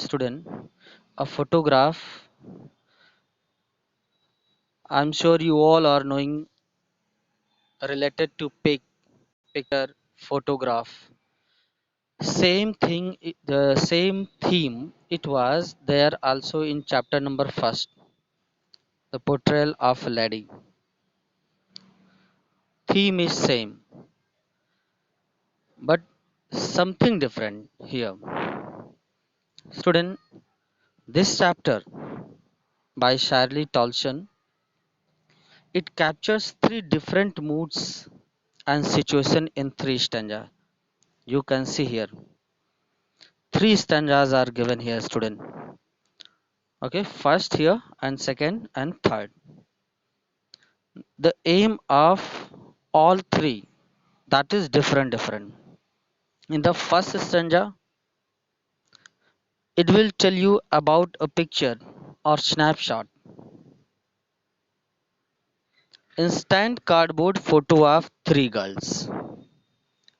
student, a photograph. I'm sure you all are knowing related to picture, photograph. Same thing, the same theme. It was there also in chapter number first, the portrayal of a lady. Theme is same, but something different here. Student, this chapter by Shirley Tolson, it captures three different moods and situation in three stanza. You can see here three stanzas are given here, student. Okay, first here and second and third. The aim of all three, that is different. In the first stanza, it will tell you about a picture or snapshot, instant cardboard photo of three girls.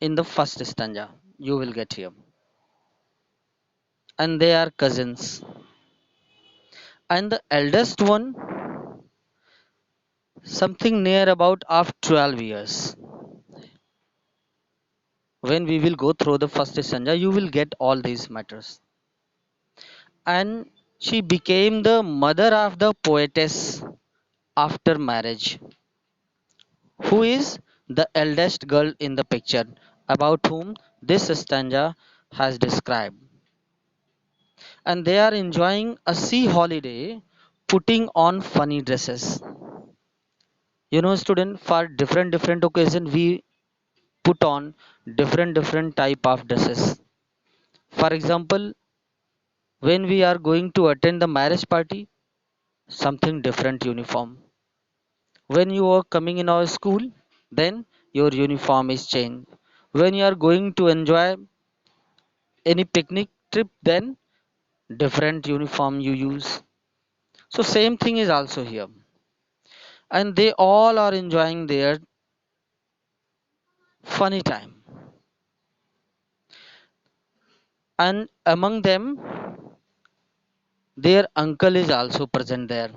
In the first stanza, you will get here, and they are cousins. And the eldest one, something near about of 12 years. When we will go through the first stanza, you will get all these matters. And she became the mother of the poetess after marriage. Who is the eldest girl in the picture, about whom this stanza has described. And they are enjoying a sea holiday, putting on funny dresses. You know, student, for different occasion we put on different type of dresses. For example, when we are going to attend the marriage party, something different uniform. When you are coming in our school, then your uniform is changed. When you are going to enjoy any picnic trip, then different uniform you use. So same thing is also here. And they all are enjoying their funny time. And among them, their uncle is also present there.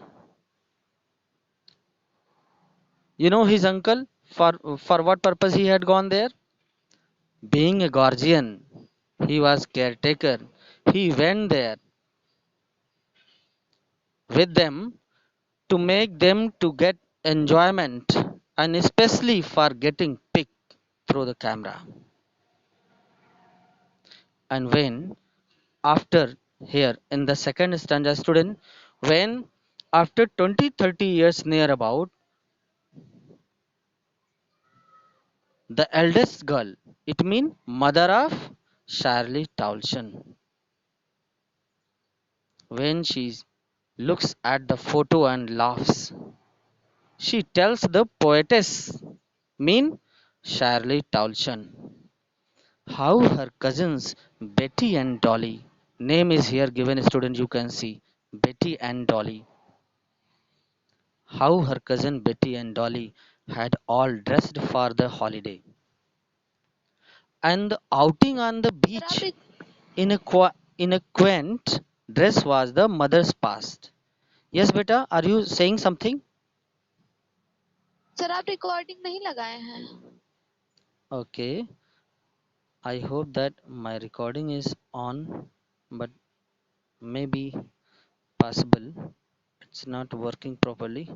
You know his uncle, for what purpose he had gone there? Being a guardian, he was caretaker. He went there with them to make them to get enjoyment, and especially for getting picked through the camera. And when after here in the second stanza, student, when after 20-30 years near about, the eldest girl, it means mother of Shirley Towson, when she looks at the photo and laughs, she tells the poetess, mean Shirley Towson, how her cousins Betty and Dolly, name is here given, student, you can see Betty and Dolly, how her cousin Betty and Dolly had all dressed for the holiday, and the outing on the sir आप beach in a quaint dress was the mother's past. Yes, beta, are you saying something? Sir आप recording नहीं लगाए हैं Okay, I hope that my recording is on, but maybe possible it's not working properly.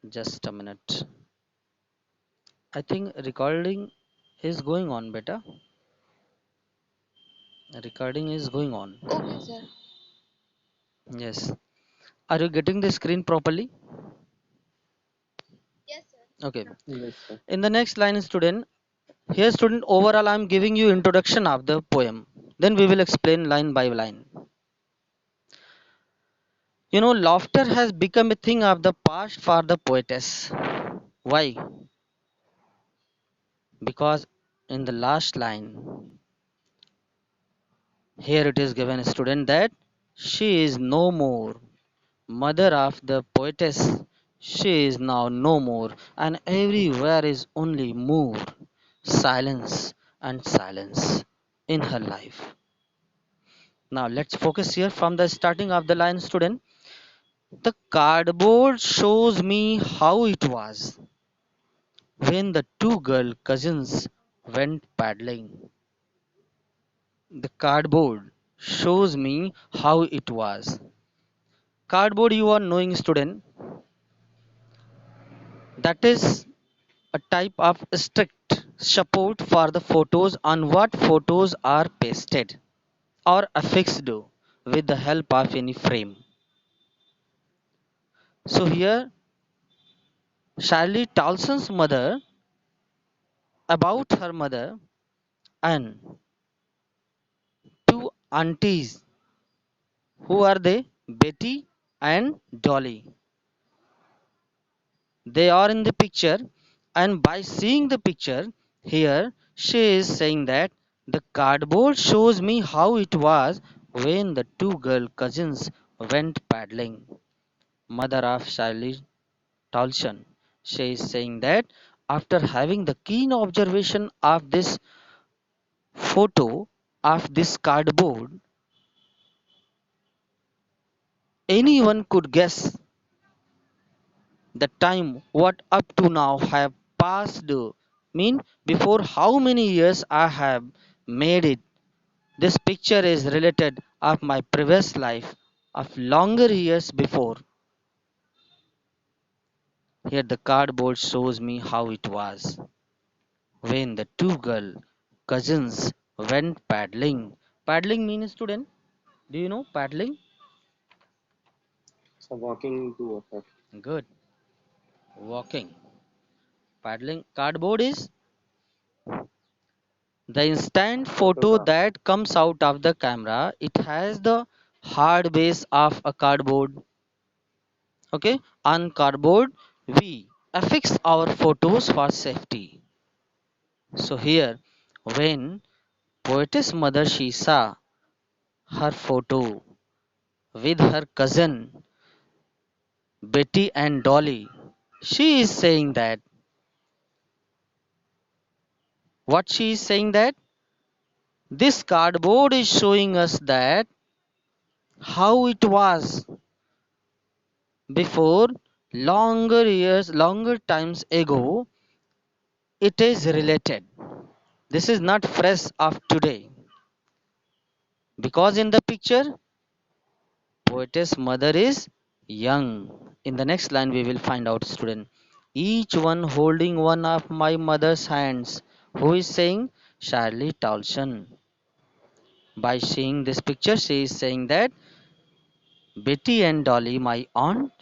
Just a minute. I think recording is going on, beta. Recording is going on. Okay sir Yes. Are you getting the screen properly? Yes sir Okay. Yes, sir. In the next line, student, here, student, overall, I am giving you introduction of the poem. Then we will explain line by line. You know, laughter has become a thing of the past for the poetess. Why? Because in the last line, here it is given, student, that she is no more. Mother of the poetess, she is now no more, and everywhere is only more silence and silence in her life. Now let's focus here from the starting of the line, student. The cardboard shows me how it was when the two girl cousins went paddling. The cardboard shows me how it was. Cardboard, you are knowing, student, that is a type of strict support for the photos on what photos are pasted or affixed with the help of any frame. So here Shirley Townsend's mother, about her mother and two aunties. Who are they? Betty and Dolly. They are in the picture, and by seeing the picture here, she is saying that the cardboard shows me how it was when the two girl cousins went paddling. Mother of Shirley Townsend. She is saying that after having the keen observation of this photo of this cardboard, anyone could guess the time what up to now have passed mean before how many years I have made it. This picture is related of my previous life of longer years before. Here the cardboard shows me how it was when the two girl cousins went paddling. Paddling means, student, do you know paddling? So walking to water. Good. Walking. Paddling. Cardboard is the instant photo Photograph. that comes out of the camera. It has the hard base of a cardboard. Okay, on cardboard we affix our photos for safety. So here, when poetess mother she saw her photo with her cousin Betty and Dolly, she is saying that what she is saying that this cardboard is showing us that how it was before longer years, longer times ago. It is related. This is not fresh of today because in the picture poetess mother is young. In the next line we will find out, student. Each one holding one of my mother's hands. Who is saying? Shirley Townsend. By seeing this picture she is saying that Betty and Dolly, my aunt,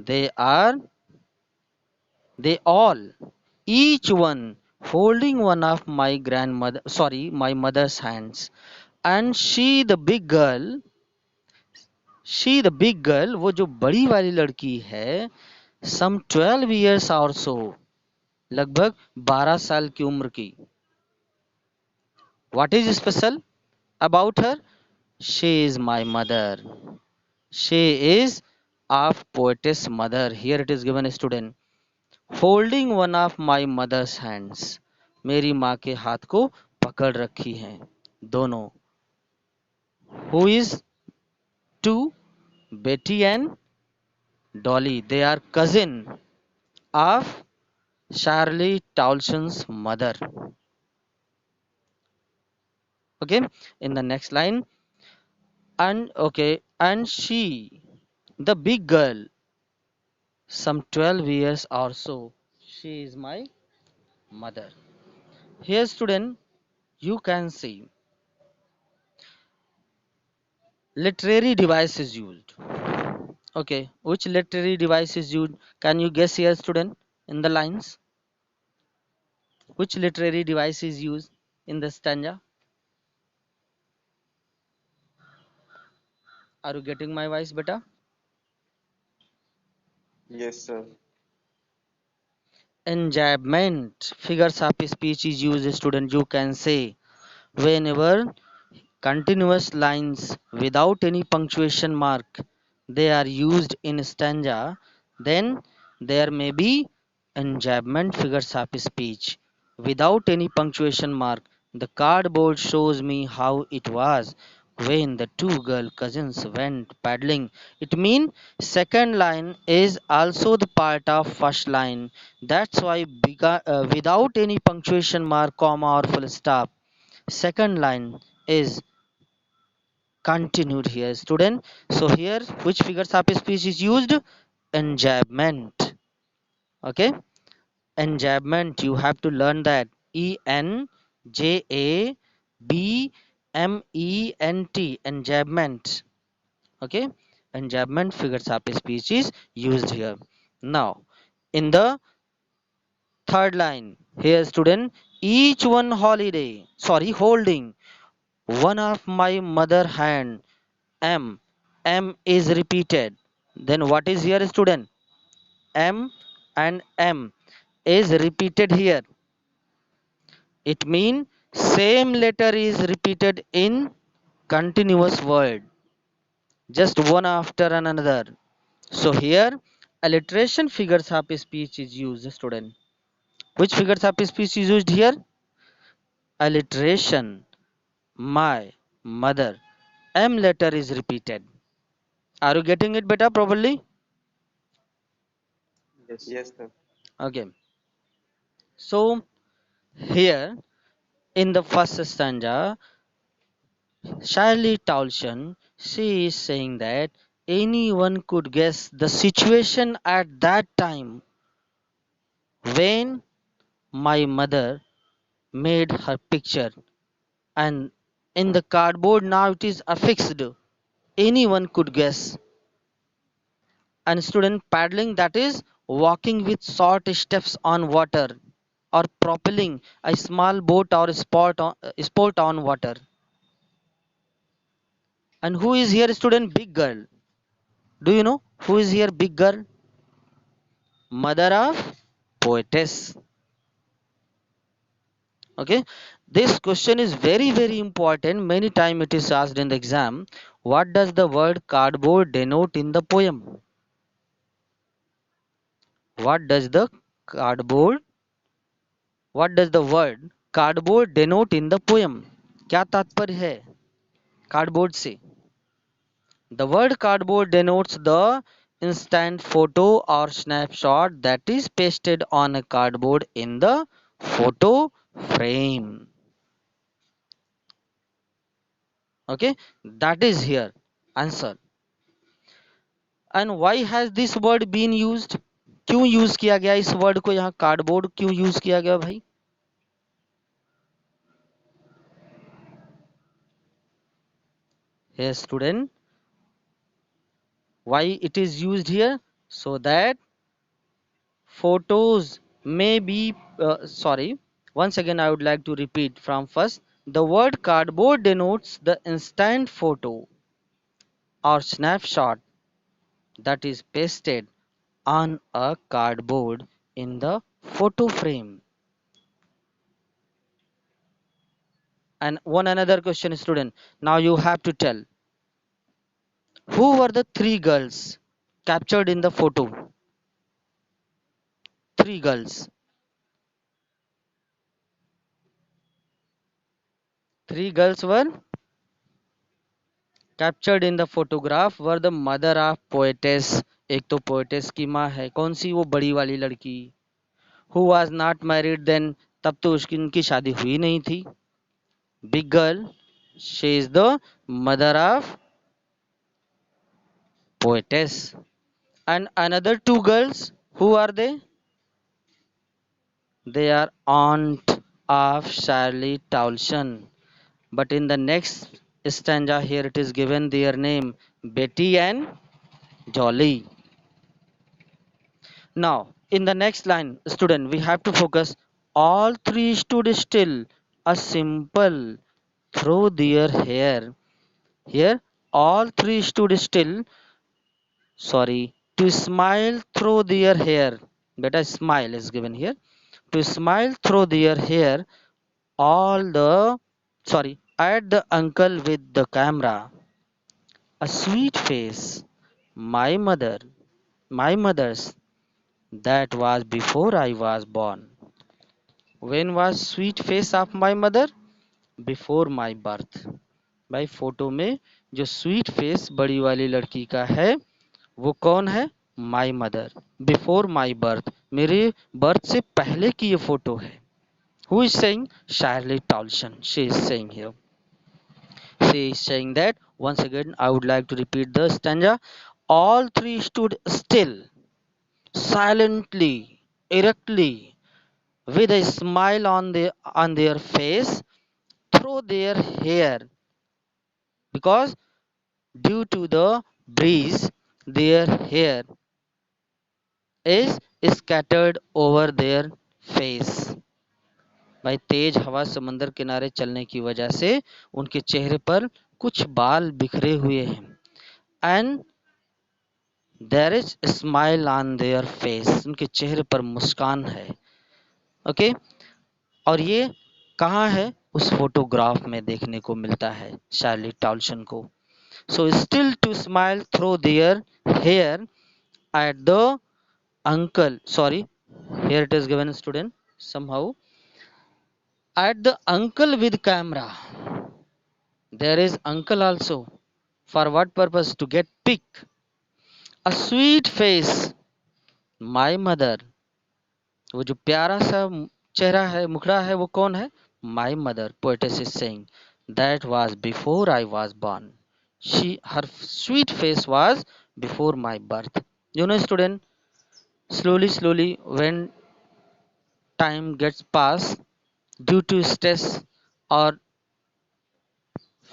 they are they all, each one holding one of my grandmother, sorry, my mother's hands. And she the big girl, वो जो बड़ी वाली लड़की है, सम 12 years और सो, लगभग 12 साल की उम्र की. What is special about her? She is my mother. She is of poetess mother. Here it is given a student. Holding one of my mother's hands, मेरी माँ के हाथ को पकड़ रखी हैं दोनों. Who is two? Betty and Dolly. They are cousin of Charlie टाउल्सon's mother. Okay, in the next line, and okay, and she, the big girl, some 12 years or so, she is my mother. Here, student, you can see literary device is used. Okay, which literary device is used? Can you guess here, student, in the lines? Which literary device is used in the stanza? Are you getting my voice, beta? Yes, sir. Enjambment, figures of speech is used, student. You can say whenever continuous lines without any punctuation mark they are used in stanza, then there may be enjambment figures of speech without any punctuation mark. The cardboard shows me how it was when the two girl cousins went paddling. It means second line is also the part of first line. That's why without any punctuation mark, comma or full stop, second line is continued here, student. So here, which figures of speech is used? Enjambment. Okay, enjambment. You have to learn that. ENJABMENT. Enjambment. Okay, enjambment figures of speech is used here. Now, in the third line, here, student, each one holding one of my mother hand. M is repeated. Then what is here, student? M and M is repeated here. It means same letter is repeated in continuous word, just one after another. So here alliteration figures of speech is used, student. Which figures of speech is used here? Alliteration. My mother. M letter is repeated. Are you getting it better properly? Yes. Yes, sir. Okay. So here in the first stanza, Shirley Towson, she is saying that anyone could guess the situation at that time when my mother made her picture, and in the cardboard now it is affixed. Anyone could guess. And student, paddling, that is walking with short steps on water or propelling a small boat or sport on water. And who is here, student? Big girl. Do you know who is here? Big girl, mother of poetess. Okay, this question is very important. Many time it is asked in the exam. What does the word cardboard denote in the poem? What does the cardboard what does the word cardboard denote in the poem? क्या तात्पर्य है cardboard से? The word cardboard denotes the instant photo or snapshot that is pasted on a cardboard in the photo frame. Okay, that is here answer. And why has this word been used? क्यों use किया गया इस word को? यहाँ cardboard क्यों use किया गया भाई? Yes, student, why it is used here? So that photos may be sorry, once again I would like to repeat from first. The word cardboard denotes the instant photo or snapshot that is pasted on a cardboard in the photo frame. And one another question, student, now you have to tell who were the three girls captured in the photo. Three girls. Three girls were captured in the photograph were the mother of poetess. एक तो poetess की माँ है, कौन सी? वो बड़ी वाली लड़की who was not married then, तब तो उसकी उनकी शादी हुई नहीं थी. Big girl, she is the mother of poetess. And another two girls, who are they? They are aunt of Shirley Towson. But in the next stanza here it is given their name, Betty and Jolly. Now, in the next line, student, we have to focus. All three stood still, a simple through their hair. Here, all three stood still, sorry, to smile through their hair. Better smile is given here. To smile through their hair, all the, sorry, at the uncle with the camera. A sweet face, my mother, my mother's, that was before I was born. When was sweet face of my mother? Before my birth. भाई photo में जो sweet face बड़ी वाली लड़की का है वो कौन है? My mother, before my birth, मेरे बर्थ से पहले की ये फोटो है। Who is saying? शार्ली Toulson, she is saying here. She is saying that, once again I would like to repeat the stanza. All three stood still, silently, erectly, with a smile on their face, through their hair, because due to the breeze, their hair is scattered over their face. भाई तेज हवा समंदर किनारे चलने की वजह से उनके चेहरे पर कुछ बाल बिखरे हुए हैं। And there is smile on their face, उनके चेहरे पर मुस्कान है। ओके, और ये कहाँ है? उस फोटोग्राफ में देखने को मिलता है शार्ली टॉल्सन को। So still to smile through their hair at the uncle, sorry, here it is given student somehow, at the uncle with camera. There is uncle also. For what purpose? To get pic. A sweet face, my mother. वो जो प्यारा सा चेहरा है, मुखड़ा है, वो कौन है? My mother. Poetess is saying that was before I was born. Her sweet face was before my birth. You know, student, slowly, when time gets past, due to stress or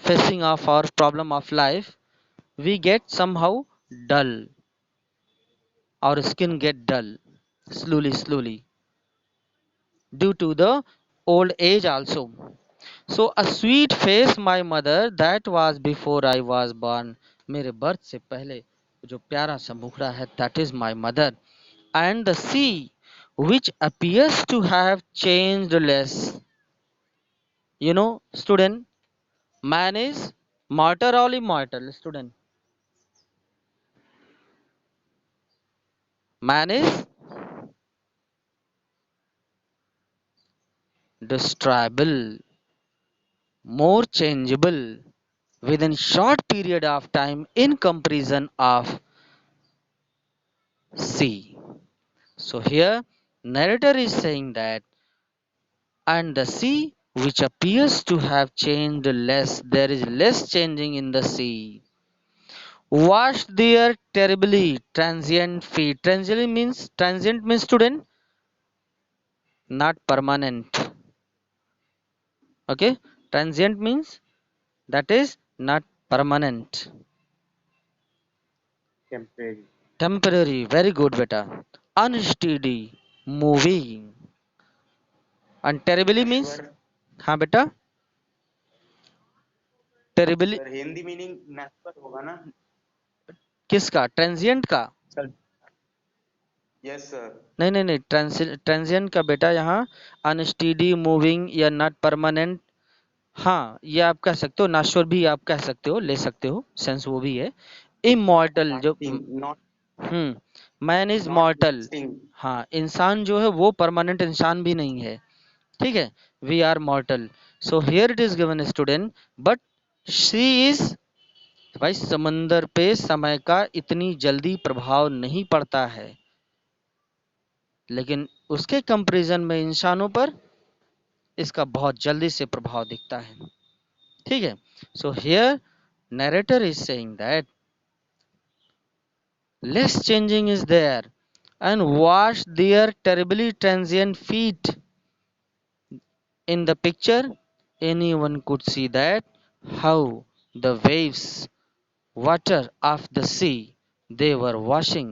facing of our problem of life, we get somehow dull. Our skin get dull slowly due to the old age also. So a sweet face my mother, that was before I was born. मेरे birth से पहले जो प्यारा सा मुखड़ा है, that is my mother. And the sea which appears to have changed less. You know, student, man is mortal or immortal? Student, man is destroyable, more changeable within short period of time in comparison of sea. So here narrator is saying that, and the sea which appears to have changed less, there is less changing in the sea, washed their terribly transient feet. Transient means student, not permanent. Okay, transient means that is not permanent, Temporary. temporary. Very good beta. Unsteady, moving. And terribly means, नश्वर हाँ बेटा, terribly sir Hindi meaning नश्वर होगा ना किसका? Transient का? Sir? Yes sir. नहीं, transient का बेटा यहाँ अनस्टीडी, मूविंग या नॉट परमानेंट। हाँ, ये आप कह सकते हो, नाश्वर भी आप कह सकते हो, ले सकते हो, सेंस वो भी है। इमॉर्टल जो not man is not मॉर्टल। Lasting. हाँ, इंसान जो है वो परमानेंट इंसान भी नहीं है, ठीक है, we are mortal. So here it is given student, but she is, भाई समंदर पे समय का इतनी जल्दी प्रभाव नहीं पड़ता है, लेकिन उसके कंपैरिजन में इंसानों पर इसका बहुत जल्दी से प्रभाव दिखता है, ठीक है। So here narrator is saying that less changing is there and wash their terribly transient feet. In the picture, anyone could see that how the waves, water of the sea, they were washing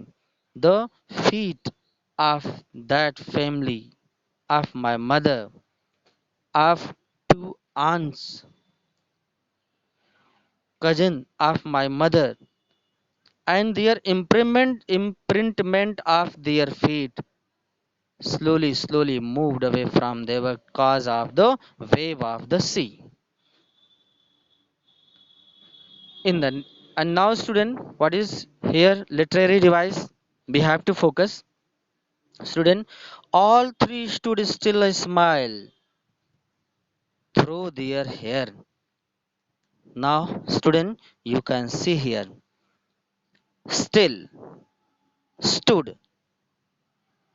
the feet of that family, of my mother, of two aunts, cousin of my mother, and their imprintment of their feet slowly moved away from them because of the wave of the sea. In the And now student, what is here literary device? We have to focus. Student, all three stood still, a smile through their hair. Now, student, you can see here still, stood,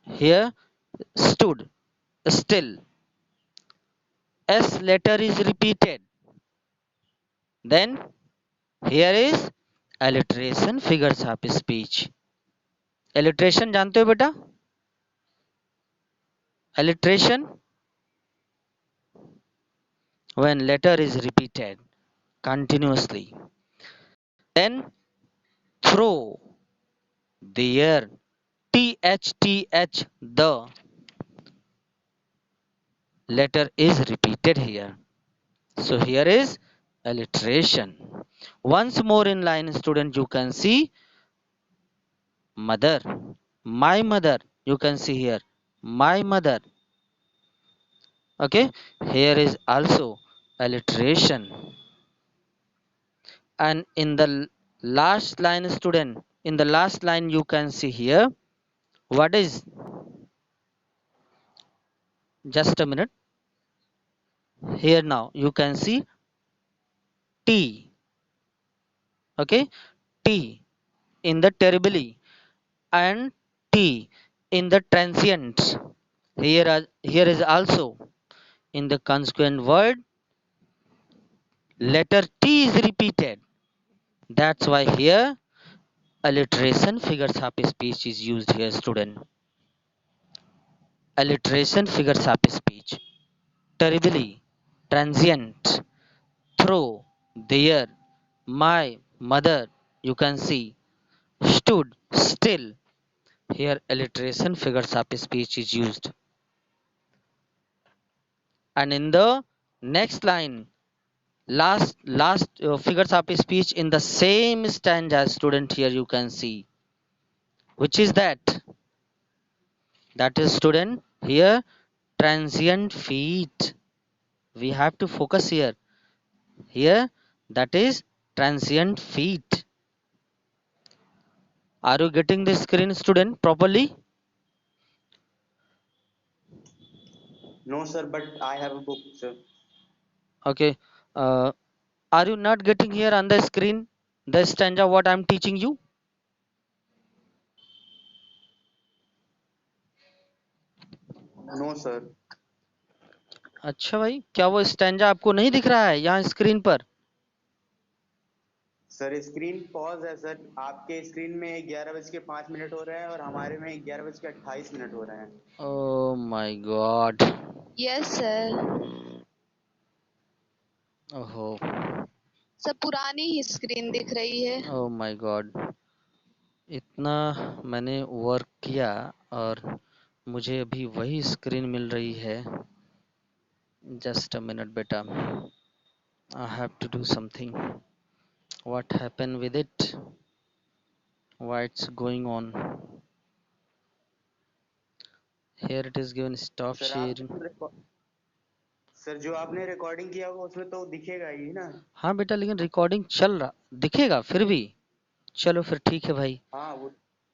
here stood, still. S letter is repeated. Then here is alliteration figures of speech. Alliteration जानते हो बेटा? Alliteration when letter is repeated continuously. Then throw, there, TH, the letter is repeated here. So here is alliteration. Once more in line, student, you can see mother, my mother. You can see here my mother. Okay, here is also alliteration. And in the last line, student, in the last line you can see here what is, just a minute, here now you can see T. Okay, T in the terribly and T in the transient. Here is also in the consequent word letter T is repeated. That's why here alliteration figures of speech is used here, student. Alliteration figures of speech. Terribly, transient, through, there, my, mother, you can see, stood, still. Here alliteration figures of speech is used. And in the next line, last figures of speech in the same stanza, student, here you can see. Which is that? That is, student, here transient feet. We have to focus here. Here that is transient feet. Are you getting the screen, student, properly? No, sir, but I have a book, sir. Okay. Uh, are you not getting here on the screen the stanza what I'm teaching you? No, sir. अच्छा भाई, क्या वो stanza आपको नहीं दिख रहा है यहाँ स्क्रीन पर? सर स्क्रीन पॉज है सर, आपके स्क्रीन में 11:05 हो रहा है और हमारे में 11:28 हो रहे हैं. Oh my God. Yes sir, ओहो. सब पुरानी ही स्क्रीन दिख रही है. Oh my God. इतना मैंने वर्क किया और मुझे अभी वही स्क्रीन मिल रही है. जस्ट अ मिनट बेटा. I have to do something. What happened with it? What's going on? Here it is given stop sir sharing. Sir जो आपने रिकॉर्डिंग किया होगा उसमें तो दिखेगा ही ना. हाँ बेटा, लेकिन रिकॉर्डिंग चल रहा दिखेगा फिर भी. चलो फिर ठीक है भाई. हाँ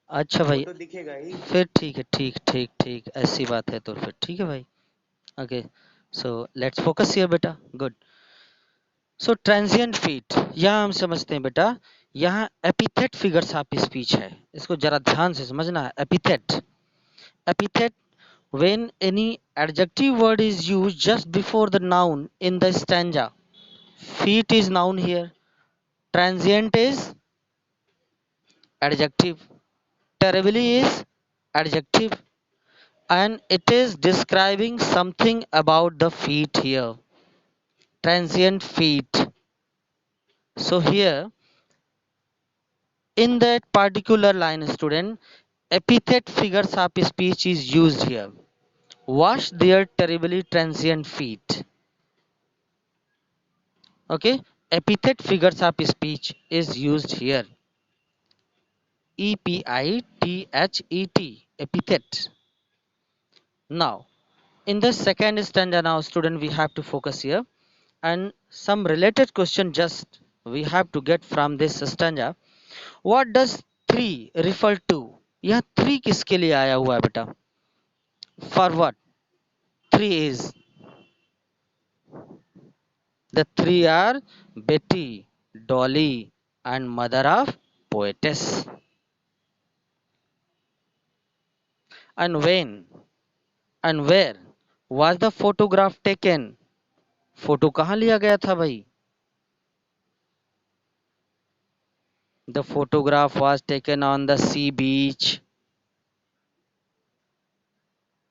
अच्छा वो भाई, तो दिखेगा ही. फिर ठीक है, ठीक ठीक ठीक, ऐसी बात है तो फिर ठीक है भाई. Okay, so let's focus here बेटा. गुड. सो ट्रांजिएंट फीट, यहाँ हम समझते हैं बेटा, यहाँ एपिथेट फिगर्स ऑफ स्पीच है. इसको जरा ध्यान से समझना है. Epithet, epithet when any adjective word is used just before the noun in the stanza. Feet is noun here, transient is adjective, terribly is adjective, and it is describing something about the feet here. Transient feet. So here in that particular line, student, epithet figures of speech is used here. Wash their terribly transient feet. Okay, epithet figures of speech is used here. Epithet, epithet. Now in the second stanza, now student, we have to focus here, and some related question just we have to get from this stanza. What does three refer to? यह three किसके लिए आया हुआ है बेटा? For what? Three is The three are Betty, Dolly, and mother of poetess. And when and where was the photograph taken? Photo कहाँ लिया गया था भाई? The photograph was taken on the sea beach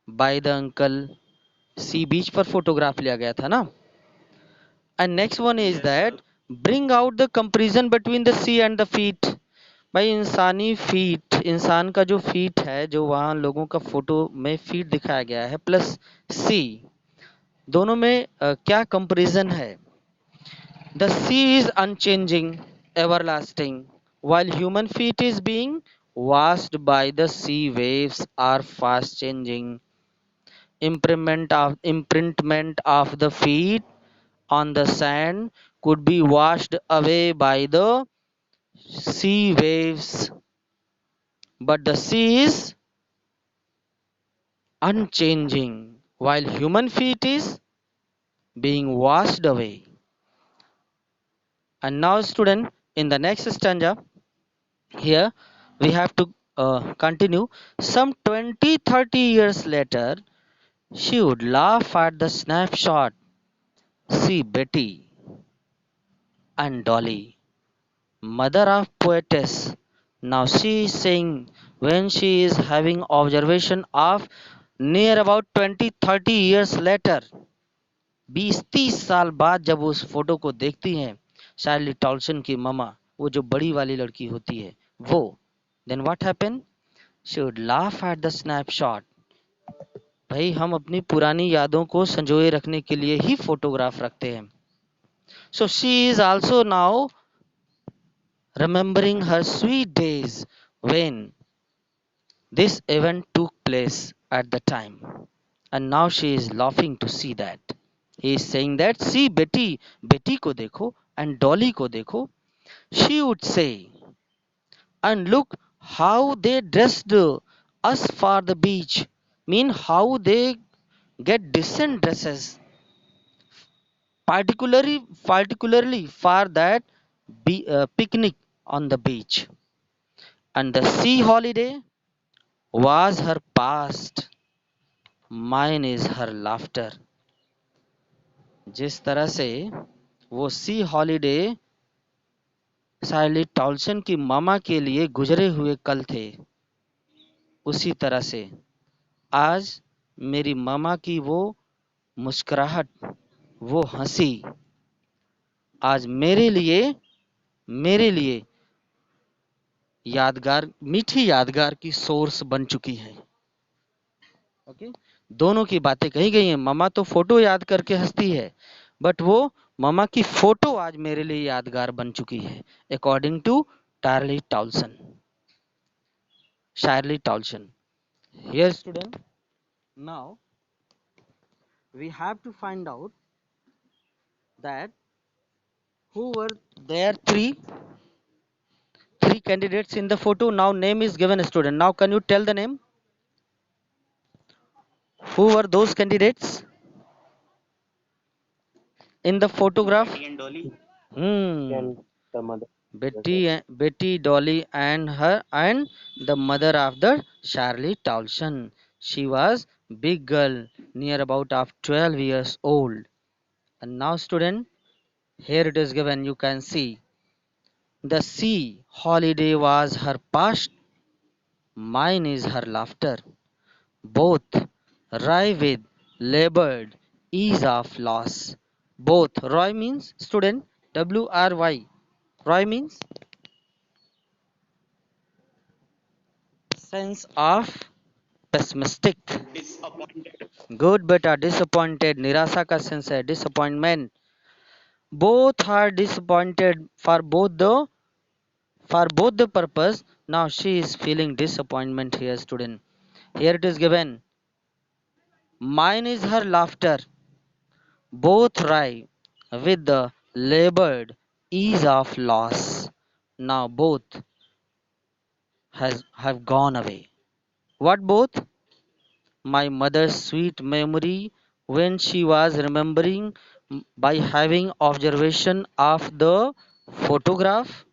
by the uncle. Sea beach पर photograph लिया गया था ना? And next one is Yes, that sir. bring out the comparison between the sea and the feet. भाई इंसानी feet, इंसान का जो फीट है, जो वहाँ लोगों का फोटो में फीट दिखाया गया है, प्लस सी, दोनों में क्या कंपैरिजन है? The sea is unchanging, everlasting, while human feet is being washed by the sea waves are fast changing. Imprintment of the feet on the sand could be washed away by the sea waves, but the sea is unchanging, while human feet is being washed away. And now, student, in the next stanza, here we have to continue. Some 20-30 years later, she would laugh at the snapshot. See Betty and Dolly, mother of poetess. Now she is saying when she is having observation of near about 20-30 years later, 20-30 साल बाद जब वो उस photo को देखती हैं, शार्ली Toulson की mama, वो जो बड़ी वाली लड़की होती है वो, then what happen? She would laugh at the snapshot. भाई हम अपनी पुरानी यादों को संजोए रखने के लिए ही फोटोग्राफ रखते हैं. So she is also now remembering her sweet days when this event took place at the time, and now she is laughing to see that. He is saying that see Betty, Betty को देखो and Dolly को देखो. She would say, and look how they dressed us for the beach. Mean how they get decent dresses, particularly for that picnic on the beach. And the sea holiday was her past. Mine is her laughter. जिस तरह से वो सी holiday साइली Toulson की मामा के लिए गुजरे हुए कल थे, उसी तरह से आज मेरी मामा की वो मुस्कुराहट, वो हंसी आज मेरे लिए यादगार, मीठी यादगार की सोर्स बन चुकी है. ओके, दोनों की बातें कही गई हैं. मामा तो फोटो याद करके हंसती है, बट वो मामा की फोटो आज मेरे लिए यादगार बन चुकी है, according to Charlie Tolson, Charlie Tolson. Here student, now we have to find out that who were there, three candidates in the photo. Now name is given, student. Now can you tell the name? Who were those candidates in the photograph? Betty and Dolly. Hmm. The mother. Betty, Dolly, and the mother of the Charlie Townsend. She was big girl, near about of 12 years old. And now, student, here it is given. You can see the sea holiday was her past. Mine is her laughter. Both Roy with labored ease of loss. Both Roy means student, WRY. Roy means sense of pessimistic. Disappointed. Good beta, disappointed. निराशा का sense है disappointment. Both are disappointed for both the purpose. Now she is feeling disappointment here, student. Here it is given. Mine is her laughter. Both rye with the labored ease of loss. Now both have gone away. What both? My mother's sweet memory when she was remembering by having observation of the photograph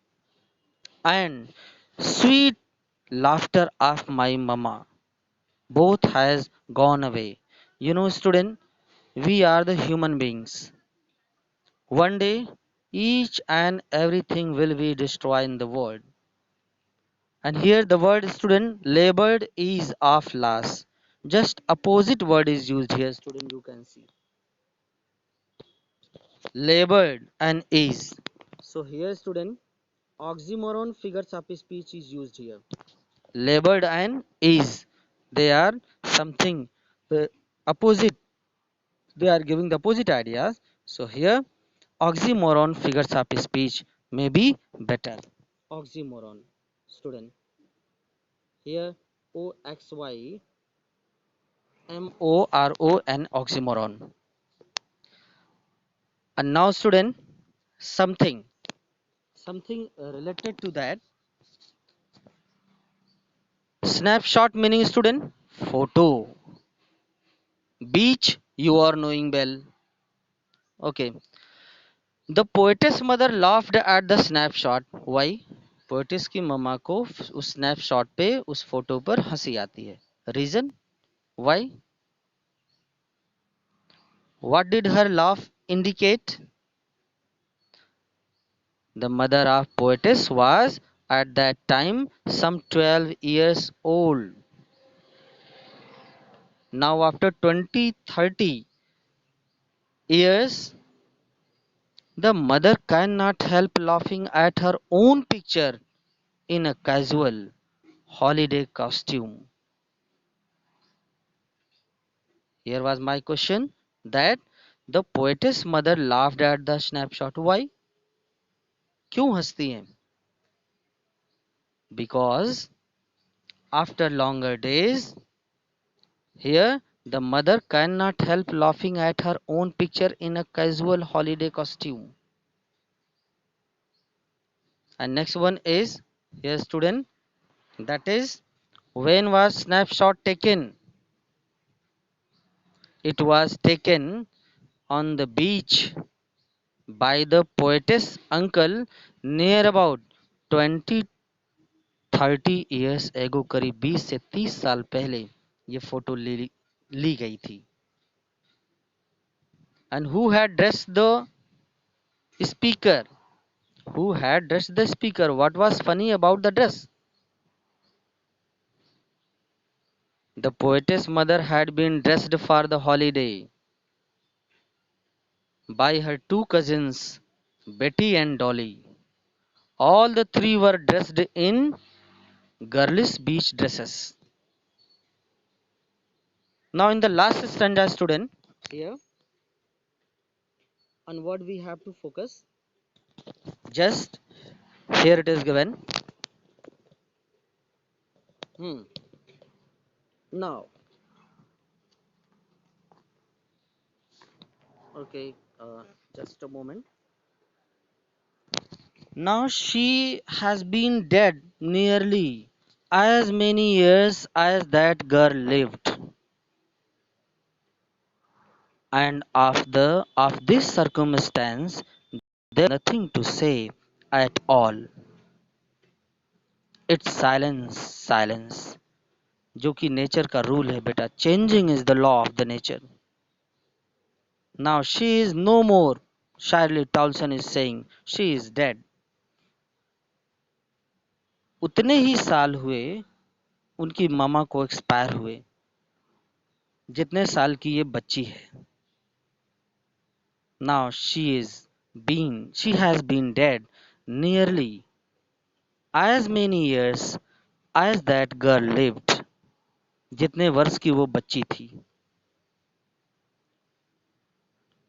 and sweet laughter of my mama. Both has gone away. You know, student, we are the human beings. One day, each and everything will be destroyed in the world. And here the word student labeled is of last. Just opposite word is used here, student. You can see labeled and is. So here, student, oxymoron figures of speech is used here. Labeled and is. They are something opposite. They are giving the opposite ideas. So here, oxymoron figures of speech may be better. Oxymoron, student. Here, O X Y M O R O N oxymoron. And now, student, something related to that. Snapshot meaning, student, photo. Beach, you are knowing well. Okay. The poetess mother laughed at the snapshot. Why? Poet's की मम्मा को उस snapshot पे उस photo पर हंसी आती है. Reason? Why? What did her laugh indicate? The mother of poetess was at that time some 12 years old. Now after 20, 30 years, the mother cannot help laughing at her own picture in a casual holiday costume. Here was my question, that the poetess mother laughed at the snapshot. Why? क्यों हंसती हैं? Because after longer days, here the mother cannot help laughing at her own picture in a casual holiday costume. And next one is, here student, that is, when was snapshot taken? It was taken on the beach by the poetess uncle near about 20 30 years ago. करीब 20 से 30 साल पहले ये photo ली गई थी. And who had dressed the speaker? Who had dressed the speaker? What was funny about the dress? The poetess mother had been dressed for the holiday by her two cousins, Betty and Dolly. All the three were dressed in girlish beach dresses. Now, in the last stanza, student, here, on what we have to focus, just here it is given. Now, okay, just a moment. Now she has been dead nearly as many years as that girl lived, and of this circumstance there is nothing to say at all. It's silence, silence, जो कि nature का rule है बेटा. Changing is the law of the nature. Now she is no more. Charlie Tolson is saying she is dead. उतने ही साल हुए उनकी मामा को एक्सपायर हुए जितने साल की ये बच्ची है. Now she has been dead nearly as many years as that girl lived. जितने वर्ष की वो बच्ची थी.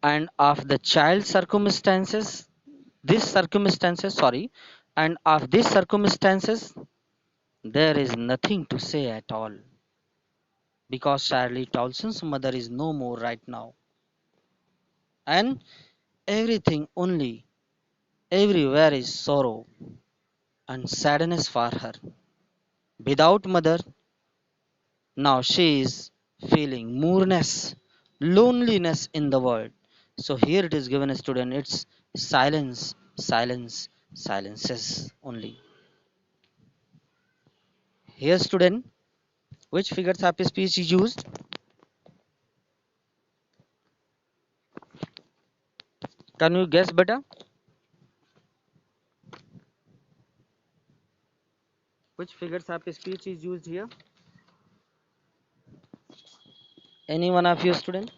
And of the child circumstances, and of these circumstances, there is nothing to say at all. Because Charlie Townsend's mother is no more right now. And everything only, everywhere is sorrow and sadness for her. Without mother, now she is feeling mourness, loneliness in the world. So here it is given a student, it's silence, silence, silences only. Here student, which figures happy speech is used? Can you guess better? Which figures happy speech is used here? Any one of you student?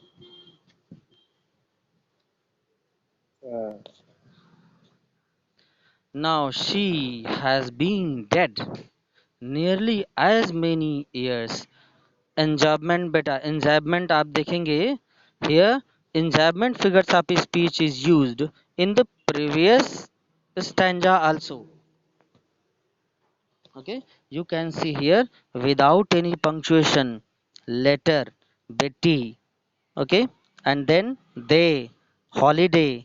Uh, Now she has been dead nearly as many years. Enjambment बेटा, enjambment आप देखेंगे here. Enjambment figures of speech is used in the previous stanza also. Okay, you can see here without any punctuation, letter, Betty, okay, and then they, holiday,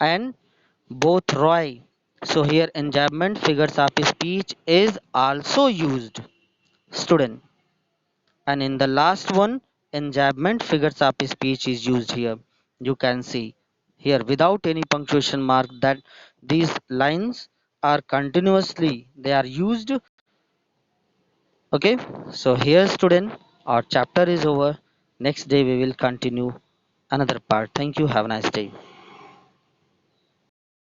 and both Roy. So here enjambment figures of speech is also used, student. And in the last one, enjambment figures of speech is used here. You can see here without any punctuation mark that these lines are continuously they are used. Okay, so here student, our chapter is over. Next day we will continue another part. Thank you. Have a nice day.